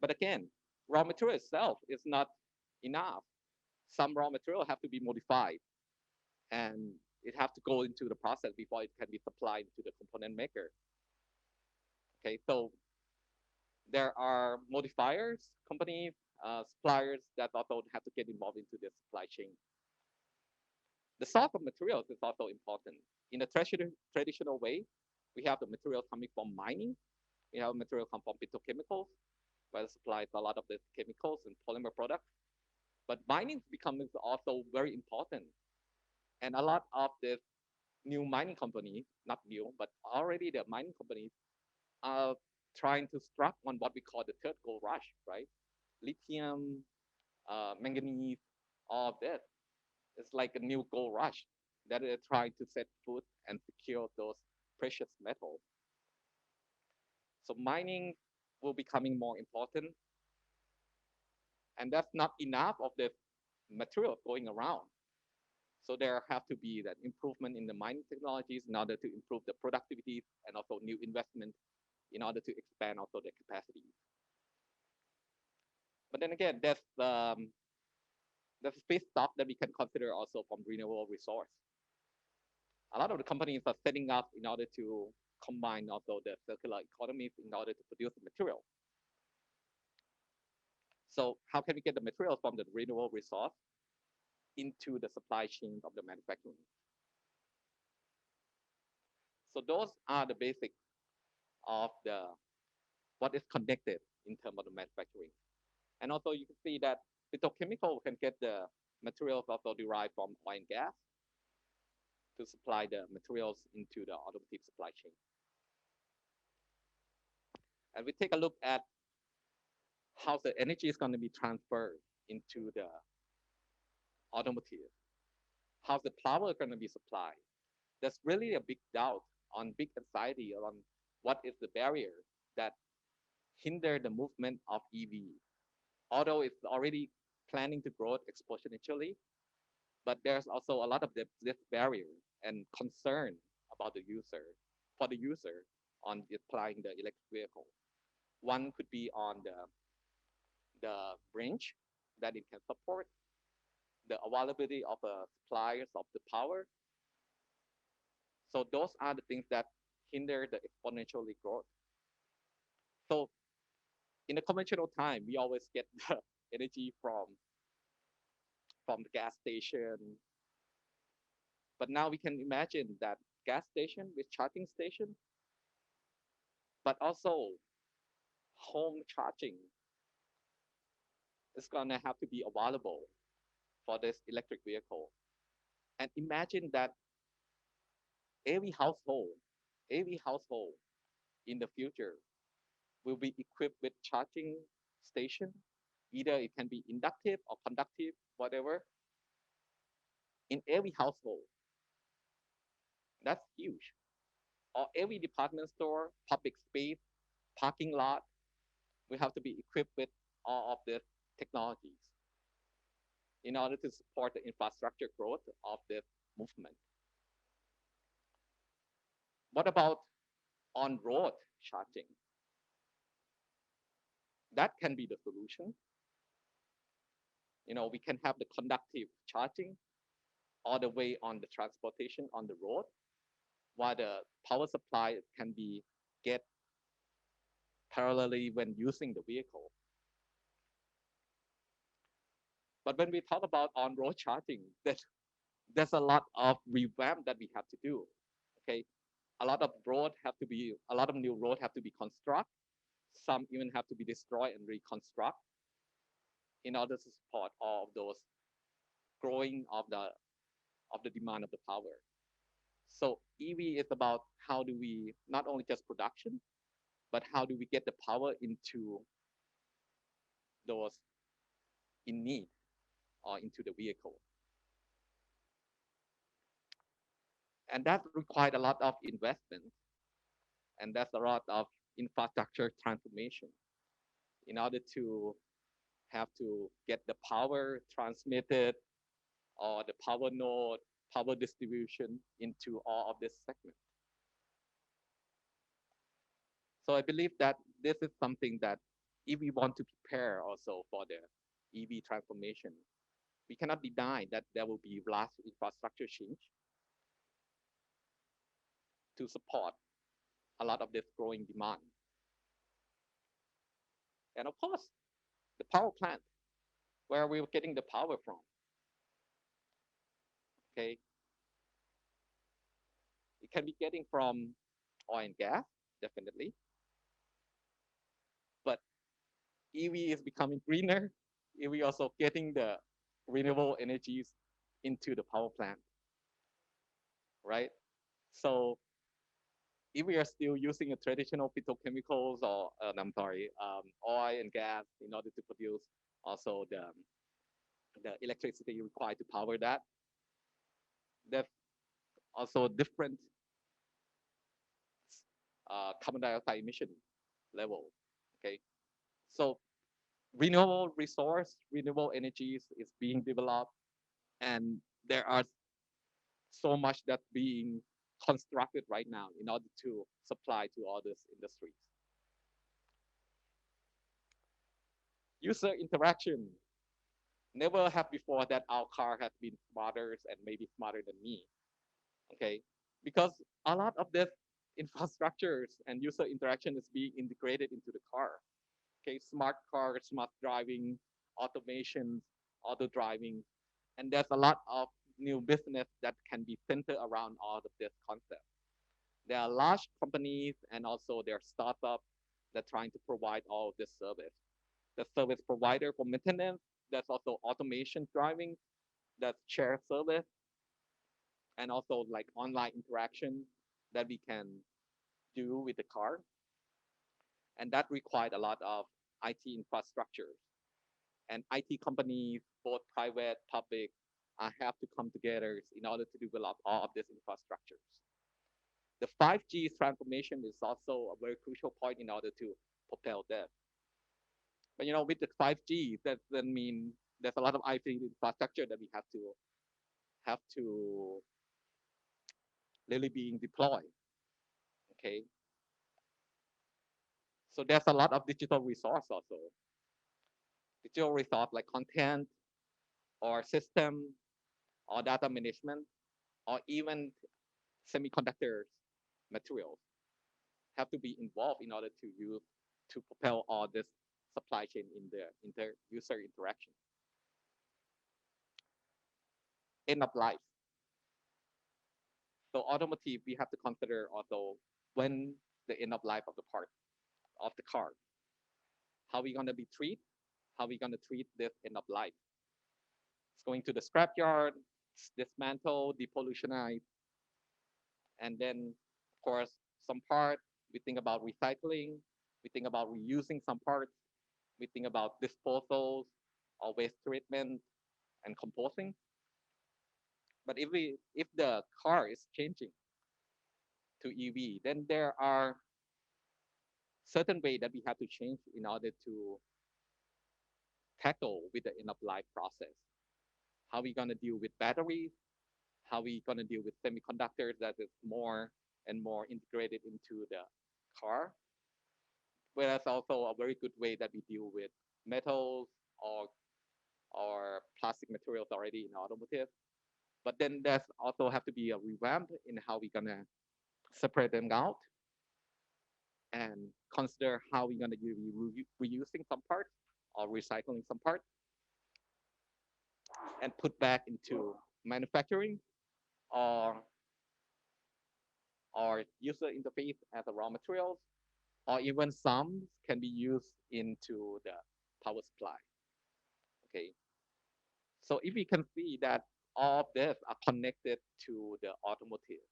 But again, raw material itself is not enough. Some raw material have to be modified, and it have to go into the process before it can be supplied to the component maker. Okay, so there are modifiers, companies, suppliers that also have to get involved into the supply chain. The source of materials is also important. In the traditional way, we have the material coming from mining. We have material come from petrochemicals, where it supplies a lot of the chemicals and polymer products. But mining becomes also very important. And a lot of the new mining companies, not new, but already the mining companies are trying to strike on what we call the third gold rush, right? Lithium, manganese, all of that. It's like a new gold rush that they're trying to set foot and secure those precious metals. So mining will becoming more important, and that's not enough of the material going around. So there have to be that improvement in the mining technologies in order to improve the productivity, and also new investment in order to expand also the capacity. But then again, there's feedstock that we can consider also from renewable resource. A lot of the companies are setting up in order to combine also the circular economies in order to produce the material. So how can we get the materials from the renewable resource into the supply chain of the manufacturing? So those are the basics of the what is connected in terms of the manufacturing. And also you can see that petrochemical can get the materials also derived from oil and gas to supply the materials into the automotive supply chain. And we take a look at how the energy is going to be transferred into the automotive, how the power is going to be supplied. There's really a big doubt on big anxiety on what is the barrier that hinder the movement of EV. Although it's already planning to grow exponentially, but there's also a lot of this barrier and concern about the user, for the user on applying the electric vehicle. One could be on the range that it can support, the availability of suppliers of the power. So those are the things that hinder the exponentially growth. So in the conventional time, we always get the energy from the gas station. But now we can imagine that gas station with charging station, but also home charging is gonna have to be available for this electric vehicle. And imagine that every household, every household in the future will be equipped with charging station. Either it can be inductive or conductive, whatever, in every household. That's huge. Or every department store, public space, parking lot, we have to be equipped with all of the technologies in order to support the infrastructure growth of this movement. What about on-road charging? That can be the solution. We can have the conductive charging all the way on the transportation on the road, while the power supply can be get parallelly when using the vehicle. But when we talk about on-road charging, there's a lot of revamp that we have to do. Okay, a lot of new road have to be constructed. Some even have to be destroyed and reconstruct in order to support all of those growing of the demand of the power. So EV is about how do we not only just production, but how do we get the power into those in need or into the vehicle. And that required a lot of investment, and that's a lot of infrastructure transformation in order to have to get the power transmitted or the power node, power distribution into all of this segment. So I believe that this is something that if we want to prepare also for the EV transformation, we cannot deny that there will be large infrastructure change to support a lot of this growing demand. And of course, the power plant, where we're getting the power from. Okay, it can be getting from oil and gas, definitely, but EV is becoming greener. EV also getting the renewable energies into the power plant, right? So if we are still using a traditional petrochemicals or I'm sorry, oil and gas in order to produce also the electricity required to power that, there's also different carbon dioxide emission level. Okay, so renewable resource, renewable energies is being developed, and there are so much that's being constructed right now in order to supply to all these industries. User interaction. Never have before that our car has been smarter and maybe smarter than me. Okay, because a lot of this infrastructures and user interaction is being integrated into the car. Okay, smart cars, smart driving, automation, auto driving, and there's a lot of new business that can be centered around all of this concept. There are large companies and also there are startups that are trying to provide all of this service. The service provider for maintenance, there's also automation driving, that's shared service, and also like online interaction that we can do with the car. And that required a lot of IT infrastructure. And IT companies, both private, public, have to come together in order to develop all of these infrastructures. The 5G transformation is also a very crucial point in order to propel that. But with the 5G, that doesn't mean there's a lot of IT infrastructure that we have to really being deployed. Okay, so there's a lot of digital resource also. Digital resource like content or system or data management or even semiconductors materials have to be involved in order to use to propel all this supply chain in the user interaction. End of life. So automotive, we have to consider also when the end of life of the part of the car. How we gonna be treat? How we gonna treat this end of life? It's going to the scrapyard, dismantle, depollutionized, and then of course some part we think about recycling, we think about reusing some parts, we think about disposals or waste treatment and composting. But if the car is changing to EV, then there are certain way that we have to change in order to tackle with the end of life process. How we gonna deal with batteries? How we gonna deal with semiconductors that is more and more integrated into the car? Whereas also a very good way that we deal with metals or plastic materials already in automotive. But then there's also have to be a revamp in how we gonna separate them out and consider how we're gonna be reusing some parts or recycling some parts and put back into manufacturing or user interface as a raw materials, or even some can be used into the power supply. Okay, So if we can see that all of this are connected to the automotive,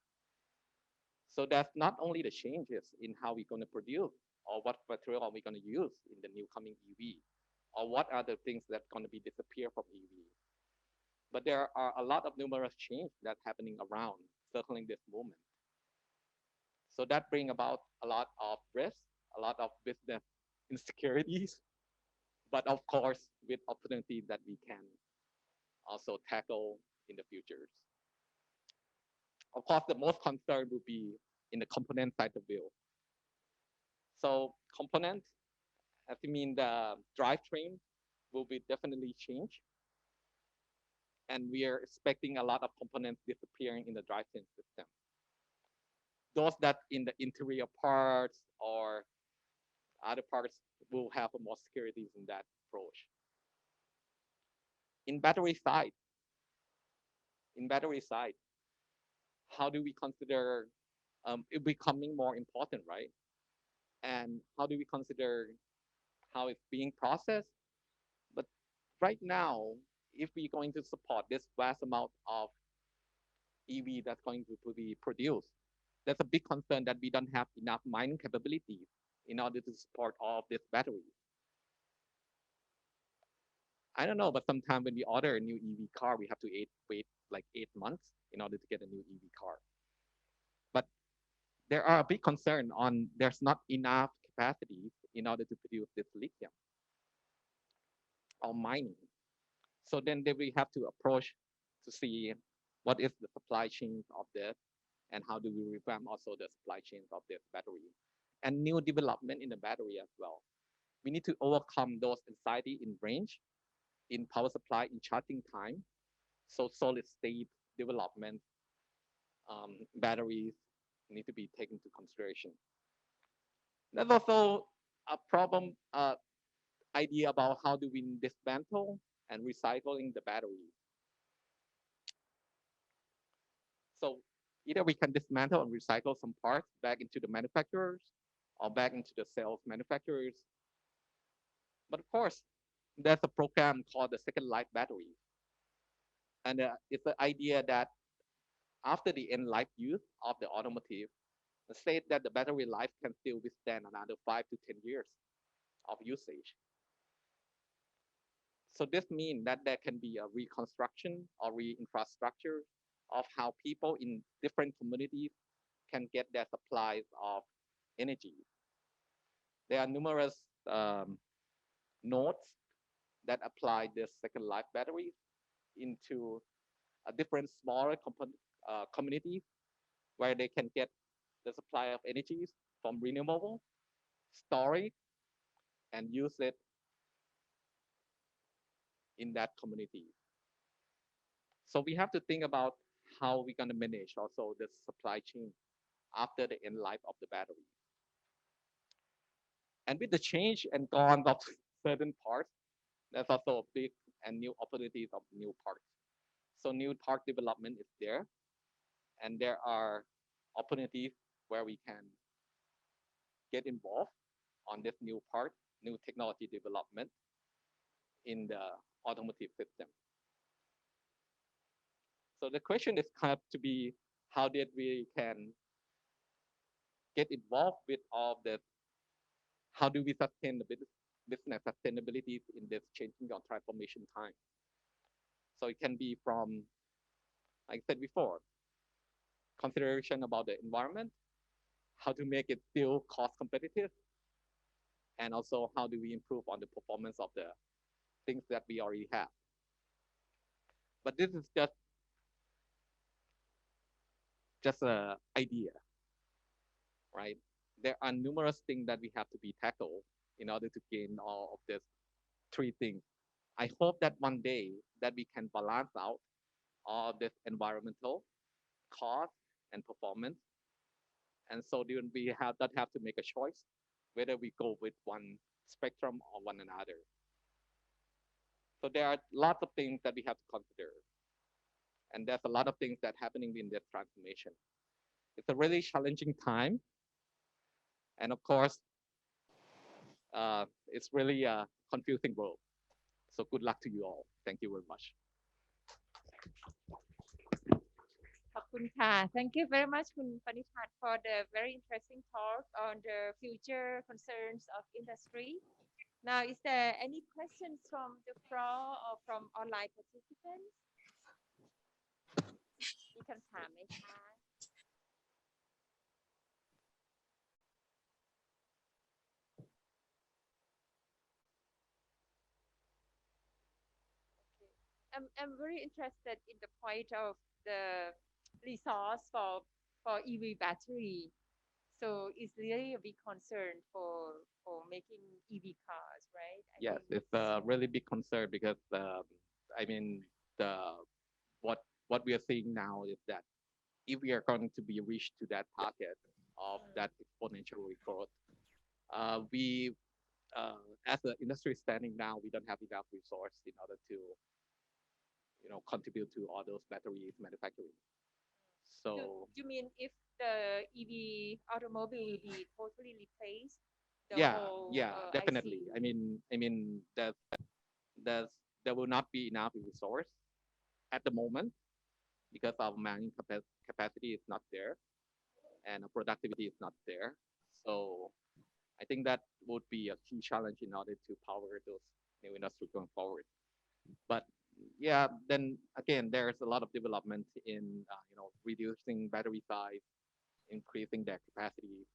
so that's not only the changes in how we're going to produce or what material are we going to use in the new coming EV, or what are the things that going to be disappear from EV, but there are a lot of numerous changes that's happening around circling this movement. So that bring about a lot of risk, a lot of business insecurities, but of course with opportunities that we can also tackle in the futures. Of course, the most concern will be in the component side of the bill. So component, as you mean the drivetrain, will be definitely changed, and we are expecting a lot of components disappearing in the drivetrain system. Those that in the interior parts or other parts will have more securities in that approach. In battery side, in battery side, how do we consider it becoming more important, right? And how do we consider how it's being processed? But right now, if we're going to support this vast amount of EV that's going to be produced, there's a big concern that we don't have enough mining capabilities in order to support all of this battery. I don't know, but sometimes when we order a new EV car, we have to wait like 8 months in order to get a new EV car. But there are a big concern on there's not enough capacity in order to produce this lithium or mining. So then we have to approach to see what is the supply chain of this and how do we revamp also the supply chains of this battery and new development in the battery as well. We need to overcome those anxiety in range, in power supply, in charging time. So solid state development batteries need to be taken into consideration. There's also a problem idea about how do we dismantle and recycling the battery. So either we can dismantle and recycle some parts back into the manufacturers or back into the sales manufacturers. But of course, there's a program called the Second Life Battery. And it's the idea that after the end life use of the automotive, say that the battery life can still withstand another 5 to 10 years of usage. So this means that there can be a reconstruction or re-infrastructure of how people in different communities can get their supplies of energy. There are numerous nodes that apply this second life battery into a different smaller communities where they can get the supply of energies from renewable, store it, and use it in that community. So we have to think about how we're going to manage also the supply chain after the end life of the battery. And with the change and gone of certain parts, there's also a big and new opportunities of new parts. So new part development is there, and there are opportunities where we can get involved on this new part, new technology development in the automotive system. So the question is kind of to be how did we can get involved with all of this? How do we sustain the business sustainability in this changing or transformation time? So it can be from, like I said before, consideration about the environment, how to make it still cost competitive, and also how do we improve on the performance of the things that we already have. But this is just an idea, right? There are numerous things that we have to be tackled in order to gain all of these three things. I hope that one day that we can balance out all of this environmental, cost, and performance, and so then we have not have to make a choice whether we go with one spectrum or one another. So there are lots of things that we have to consider, and there's a lot of things that happening in this transformation. It's a really challenging time, and of course, it's really a confusing world. So good luck to you all. Thank you very much. ขอบคุณค่ะ Thank you very much คุณปณิธาน for the very interesting talk on the future concerns of industry. Now, is there any questions from the floor or from online participants? มีคำถามไหมคะ I'm very interested in the point of the resource for EV battery. So it's really a big concern for making EV cars, right? I Yes, think it's a really big concern because I mean the what what we are seeing now is that if we are going to be reached to that target of that exponential growth, we as an industry standing now, we don't have enough resource in order to contribute to all those batteries manufacturing. So do you mean if the EV automobile will be totally replaced the yeah, whole yeah, definitely. IC? I mean that there's there will not be enough resource at the moment because our mining capacity is not there and our productivity is not there. So I think that would be a key challenge in order to power those new industry going forward. But yeah, then again, there's a lot of development in reducing battery size, increasing their capacity.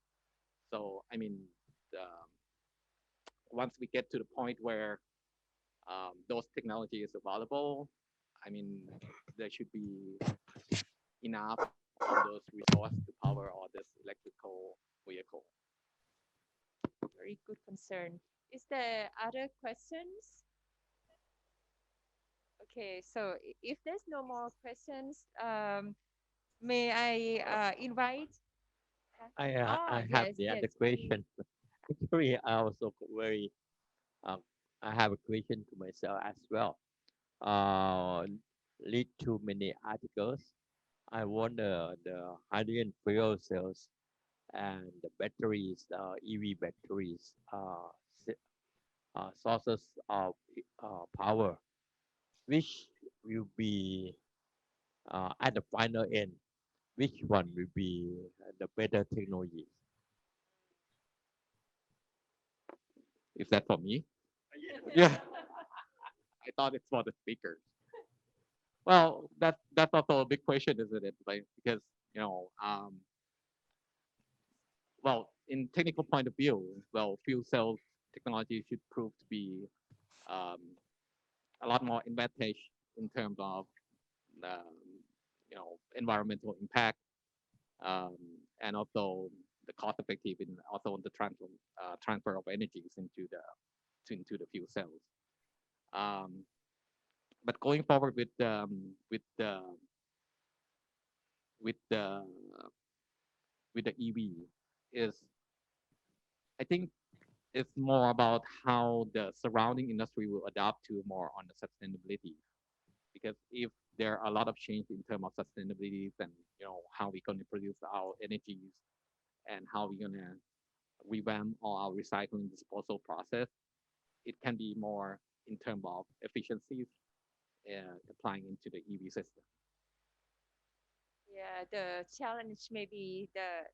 So I mean, um, once we get to the point where those technology is available, I mean, there should be enough of those resources to power all this electrical vehicle. Very good concern. Is there other questions? Okay, so if there's no more questions, may I invite? I Oh, have yes, the yes, other please. question. Actually, I also very um, I have a question to myself as well. Uh, Read too many articles. I wonder the hydrogen fuel cells and the batteries, EV batteries, sources of power, which will be at the final end, which one will be the better technology? Is that for me? Yeah, I thought it's for the speakers. Well, that's also a big question, isn't it? Like because well, in technical point of view, well, fuel cell technology should prove to be um, a lot more advantage in terms of um, environmental impact um, and also the cost effective and also the transfer of energies into the fuel cells. Um, but going forward with the with the EV is I think it's more about how the surrounding industry will adapt to more on the sustainability. Because if there are a lot of change in terms of sustainability and how we're going to produce our energies and how we're going to revamp all our recycling disposal process, it can be more in terms of efficiencies applying into the EV system. Yeah, the challenge may be the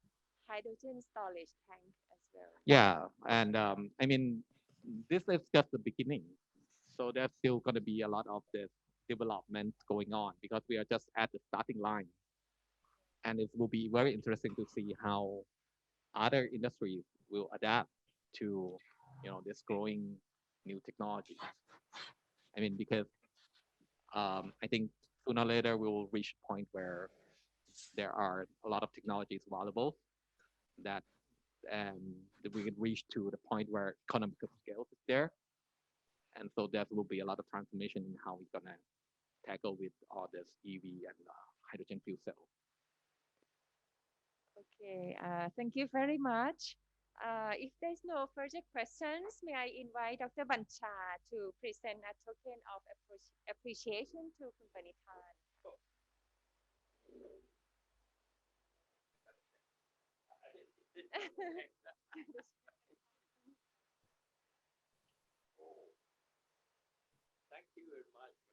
hydrogen storage tank as well. Yeah, and I mean, this is just the beginning. So there's still going to be a lot of this development going on because we are just at the starting line. And it will be very interesting to see how other industries will adapt to, this growing new technologies. I mean, because I think sooner or later we will reach a point where there are a lot of technologies available that that we can reach to the point where economical scale is there. And so there will be a lot of transformation in how we're gonna tackle with all this EV and hydrogen fuel cell. Okay, thank you very much. If there's no further questions, may I invite Dr. Bancha to present a token of appreciation to Kun Panitan. Thank you very much.